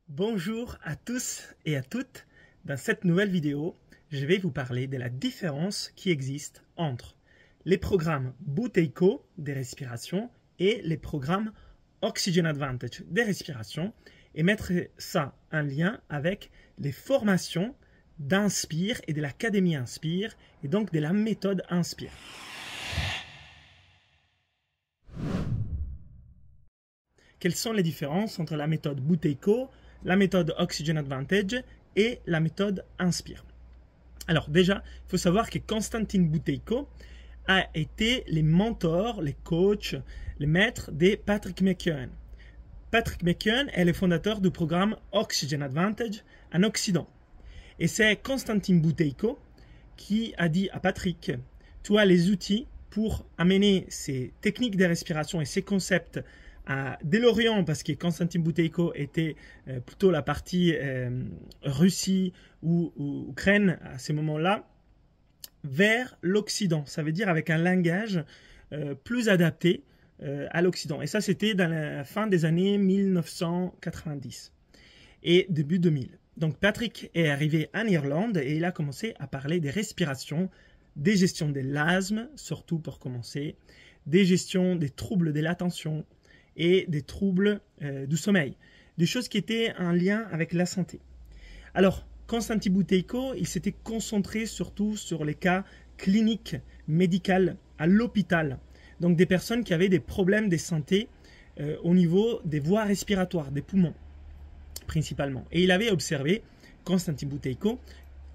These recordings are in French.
Bonjour à tous et à toutes. Dans cette nouvelle vidéo, je vais vous parler de la différence qui existe entre les programmes Buteyko des respirations et les programmes Oxygen Advantage des respirations et mettre ça en lien avec les formations d'Inspire et de l'Académie Inspire et donc de la méthode Inspire. Quelles sont les différences entre la méthode Buteyko, la méthode Oxygen Advantage et la méthode Inspire? Alors déjà, il faut savoir que Konstantin Buteyko a été les mentors, les coachs, les maîtres de Patrick McKeown. Patrick McKeown est le fondateur du programme Oxygen Advantage en Occident. Et c'est Konstantin Buteyko qui a dit à Patrick, tu as les outils pour amener ces techniques de respiration et ces concepts dès l'Orient, parce que Konstantin Buteyko était plutôt la partie Russie ou Ukraine à ces moments-là, vers l'Occident. Ça veut dire avec un langage plus adapté à l'Occident. Et ça, c'était dans la fin des années 1990 et début 2000. Donc Patrick est arrivé en Irlande et il a commencé à parler des respirations, des gestions de l'asthme, surtout pour commencer, des gestions des troubles de l'attention, et des troubles du sommeil, des choses qui étaient en lien avec la santé. Alors, Konstantin Buteyko, il s'était concentré surtout sur les cas cliniques, médicaux, à l'hôpital, donc des personnes qui avaient des problèmes de santé au niveau des voies respiratoires, des poumons, principalement. Et il avait observé, Konstantin Buteyko,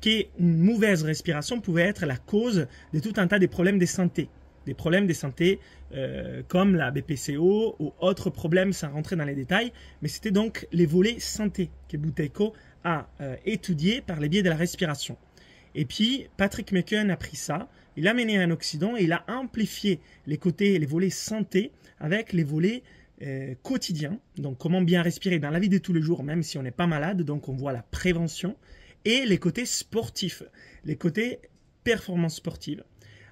qu'une mauvaise respiration pouvait être la cause de tout un tas de problèmes de santé. Des problèmes de santé comme la BPCO ou autres problèmes sans rentrer dans les détails, mais c'était donc les volets santé que Buteyko a étudié par les biais de la respiration. Et puis Patrick McKeown a pris ça, il l'a mené en Occident et il a amplifié les volets santé avec les volets quotidiens, donc comment bien respirer dans la vie de tous les jours même si on n'est pas malade, donc on voit la prévention, et les côtés sportifs, les côtés performance sportive,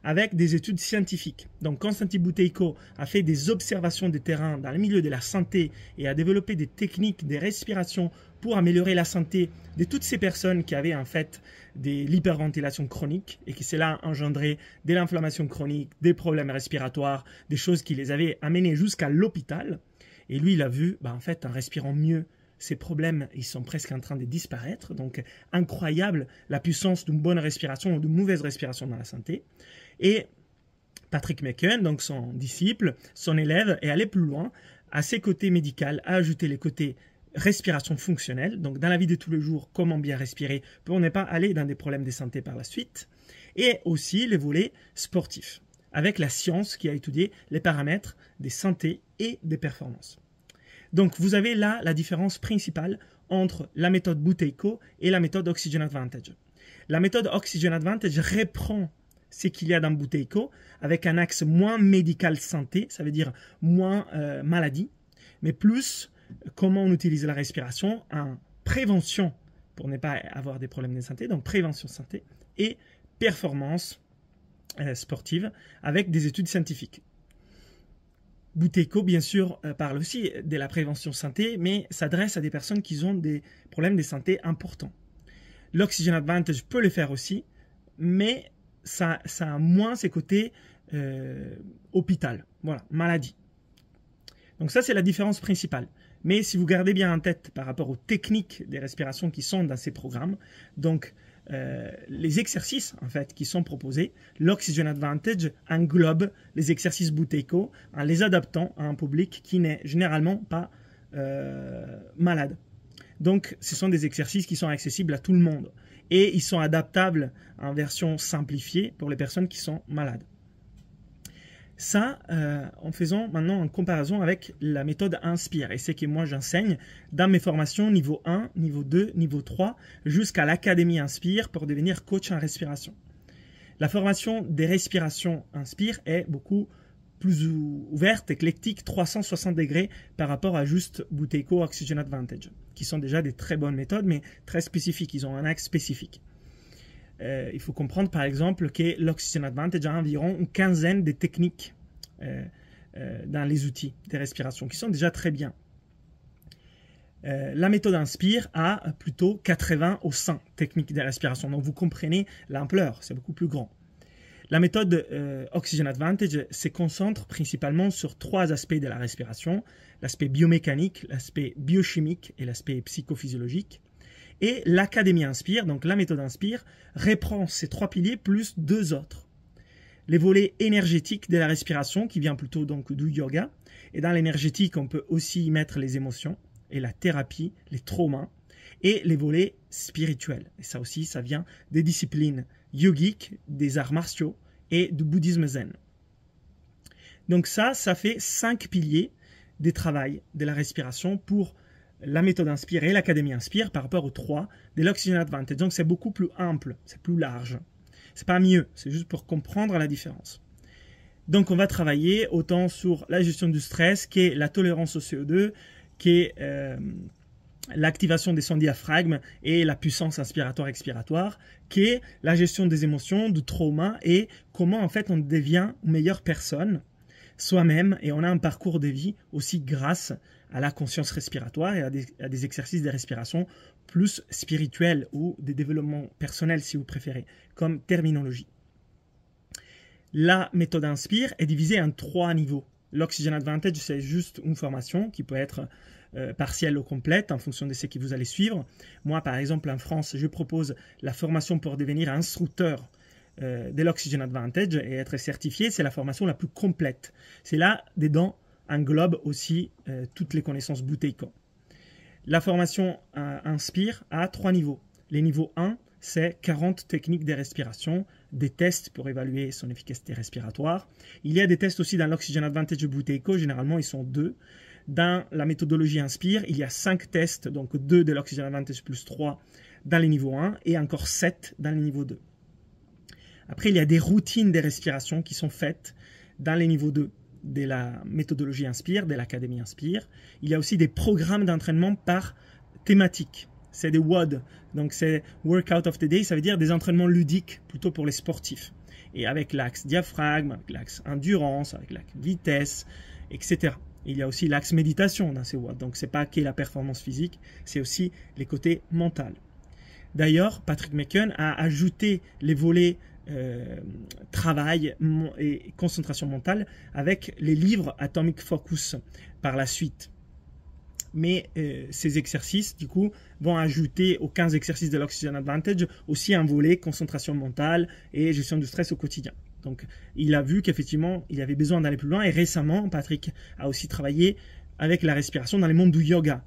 avec des études scientifiques. Donc Konstantin Buteyko a fait des observations de terrain dans le milieu de la santé et a développé des techniques de respiration pour améliorer la santé de toutes ces personnes qui avaient en fait de l'hyperventilation chronique et qui cela a engendré de l'inflammation chronique, des problèmes respiratoires, des choses qui les avaient amenés jusqu'à l'hôpital. Et lui, il a vu, en fait, en respirant mieux, ces problèmes, ils sont presque en train de disparaître. Donc, incroyable la puissance d'une bonne respiration ou d'une mauvaise respiration dans la santé. Et Patrick McKeown, donc son disciple, son élève, est allé plus loin. À ses côtés médicaux, a ajouté les côtés respiration fonctionnelle. Donc, dans la vie de tous les jours, comment bien respirer pour ne pas aller dans des problèmes de santé par la suite. Et aussi les volets sportifs, avec la science qui a étudié les paramètres des santé et des performances. Donc, vous avez là la différence principale entre la méthode Buteyko et la méthode Oxygen Advantage. La méthode Oxygen Advantage reprend ce qu'il y a dans Buteyko avec un axe moins médical santé, ça veut dire moins maladie, mais plus comment on utilise la respiration en prévention pour ne pas avoir des problèmes de santé, donc prévention santé et performance sportive avec des études scientifiques. Buteyko, bien sûr, parle aussi de la prévention santé, mais s'adresse à des personnes qui ont des problèmes de santé importants. L'Oxygen Advantage peut le faire aussi, mais ça a moins ses côtés hôpital, voilà, maladie. Donc ça, c'est la différence principale. Mais si vous gardez bien en tête par rapport aux techniques des respirations qui sont dans ces programmes, donc les exercices en fait qui sont proposés, l'Oxygen Advantage englobe les exercices Buteyko en les adaptant à un public qui n'est généralement pas malade. Donc ce sont des exercices qui sont accessibles à tout le monde et ils sont adaptables en version simplifiée pour les personnes qui sont malades. Ça, en faisant maintenant en comparaison avec la méthode Inspire, et c'est que moi j'enseigne dans mes formations niveau 1, niveau 2, niveau 3, jusqu'à l'Académie Inspire pour devenir coach en respiration. La formation des respirations Inspire est beaucoup plus ouverte, éclectique, 360 degrés par rapport à juste Buteyko, Oxygen Advantage, qui sont déjà des très bonnes méthodes, mais très spécifiques, ils ont un axe spécifique. Il faut comprendre par exemple que l'Oxygen Advantage a environ une quinzaine de techniques dans les outils de respiration qui sont déjà très bien. La méthode Inspire a plutôt 80 ou 100 techniques de respiration. Donc vous comprenez l'ampleur, c'est beaucoup plus grand. La méthode Oxygen Advantage se concentre principalement sur 3 aspects de la respiration, l'aspect biomécanique, l'aspect biochimique et l'aspect psychophysiologique. Et l'Académie Inspire, donc la méthode Inspire, reprend ces 3 piliers plus 2 autres. Les volets énergétiques de la respiration, qui vient plutôt donc du yoga. Et dans l'énergétique, on peut aussi y mettre les émotions et la thérapie, les traumas, et les volets spirituels. Et ça aussi, ça vient des disciplines yogiques, des arts martiaux et du bouddhisme zen. Donc ça fait 5 piliers des travail de la respiration pour la méthode Inspire et l'Académie Inspire par rapport aux 3 de l'Oxygen Advantage. Donc c'est beaucoup plus ample, c'est plus large. C'est pas mieux, c'est juste pour comprendre la différence. Donc on va travailler autant sur la gestion du stress qu'est la tolérance au CO2, qu'est l'activation des sons diaphragmes et la puissance inspiratoire-expiratoire, qu'est la gestion des émotions, du trauma et comment en fait on devient une meilleure personne soi-même et on a un parcours de vie aussi grâce à la conscience respiratoire et à des exercices de respiration plus spirituels ou des développements personnels si vous préférez, comme terminologie. La méthode Inspire est divisée en 3 niveaux. L'Oxygen Advantage, c'est juste une formation qui peut être partielle ou complète en fonction de ce que vous allez suivre. Moi, par exemple, en France, je propose la formation pour devenir instructeur de l'Oxygen Advantage et être certifié. C'est la formation la plus complète. C'est là, dedans, englobe aussi toutes les connaissances Buteyko. La formation Inspire a 3 niveaux. Les niveaux 1, c'est 40 techniques de respiration, des tests pour évaluer son efficacité respiratoire. Il y a des tests aussi dans l'Oxygen Advantage Buteyko, généralement ils sont 2. Dans la méthodologie Inspire, il y a 5 tests, donc 2 de l'Oxygen Advantage plus 3 dans les niveaux 1 et encore 7 dans les niveaux 2. Après, il y a des routines de respiration qui sont faites dans les niveaux 2 de la méthodologie Inspire, de l'Académie Inspire. Il y a aussi des programmes d'entraînement par thématique. C'est des WOD, donc c'est Workout of the Day, ça veut dire des entraînements ludiques plutôt pour les sportifs. Et avec l'axe diaphragme, avec l'axe endurance, avec l'axe vitesse, etc. Il y a aussi l'axe méditation dans ces WOD, donc c'est pas que la performance physique, c'est aussi les côtés mentaux. D'ailleurs, Patrick McKeown a ajouté les volets travail et concentration mentale avec les livres Atomic Focus par la suite. Mais ces exercices, du coup, vont ajouter aux 15 exercices de l'Oxygen Advantage aussi un volet concentration mentale et gestion du stress au quotidien. Donc, il a vu qu'effectivement, il avait besoin d'aller plus loin. Et récemment, Patrick a aussi travaillé avec la respiration dans le monde du yoga.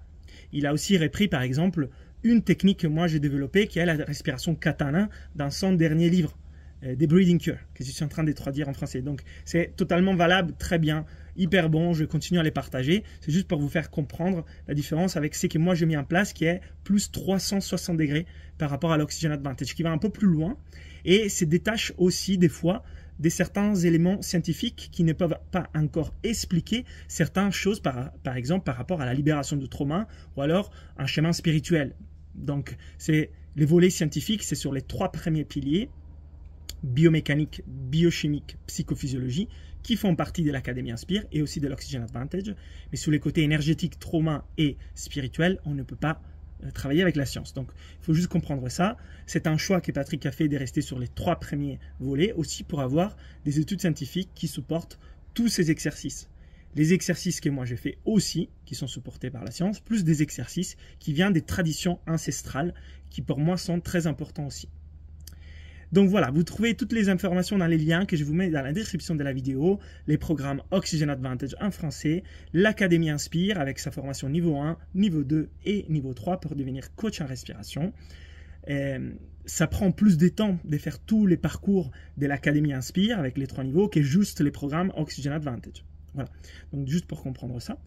Il a aussi repris, par exemple, une technique que moi j'ai développée, qui est la respiration katana, dans son dernier livre, The Breathing Cure, que je suis en train de traduire en français. Donc, c'est totalement valable, très bien, hyper bon. Je continue à les partager. C'est juste pour vous faire comprendre la différence avec ce que moi j'ai mis en place, qui est plus 360 degrés par rapport à l'Oxygen Advantage, qui va un peu plus loin et se détache aussi des fois de certains éléments scientifiques qui ne peuvent pas encore expliquer certaines choses, par exemple par rapport à la libération du trauma ou alors un chemin spirituel. Donc, c'est les volets scientifiques, c'est sur les 3 premiers piliers, biomécanique, biochimique, psychophysiologie, qui font partie de l'Académie Inspire et aussi de l'Oxygen Advantage. Mais sur les côtés énergétiques, trauma et spirituel, on ne peut pas travailler avec la science. Donc, il faut juste comprendre ça. C'est un choix que Patrick a fait de rester sur les 3 premiers volets, aussi pour avoir des études scientifiques qui supportent tous ces exercices. Les exercices que moi j'ai fait aussi, qui sont supportés par la science, plus des exercices qui viennent des traditions ancestrales, qui pour moi sont très importants aussi. Donc voilà, vous trouvez toutes les informations dans les liens que je vous mets dans la description de la vidéo, les programmes Oxygen Advantage en français, l'Académie Inspire avec sa formation niveau 1, niveau 2 et niveau 3 pour devenir coach en respiration. Ça prend plus de temps de faire tous les parcours de l'Académie Inspire avec les 3 niveaux que juste les programmes Oxygen Advantage. Voilà, donc juste pour comprendre ça.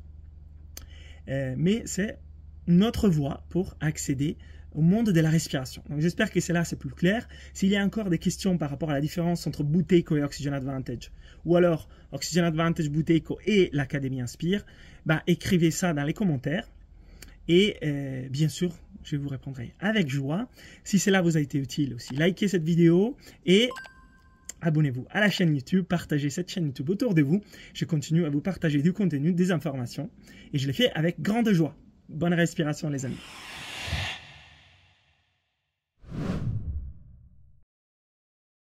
Mais c'est notre voie pour accéder au monde de la respiration. Donc j'espère que c'est là, c'est plus clair. S'il y a encore des questions par rapport à la différence entre Buteyko et Oxygen Advantage, ou alors Oxygen Advantage, Buteyko et l'Académie Inspire, écrivez ça dans les commentaires. Et bien sûr, je vous répondrai avec joie. Si cela vous a été utile aussi, likez cette vidéo et abonnez-vous à la chaîne YouTube, partagez cette chaîne YouTube autour de vous. Je continue à vous partager du contenu, des informations, et je le fais avec grande joie. Bonne respiration les amis.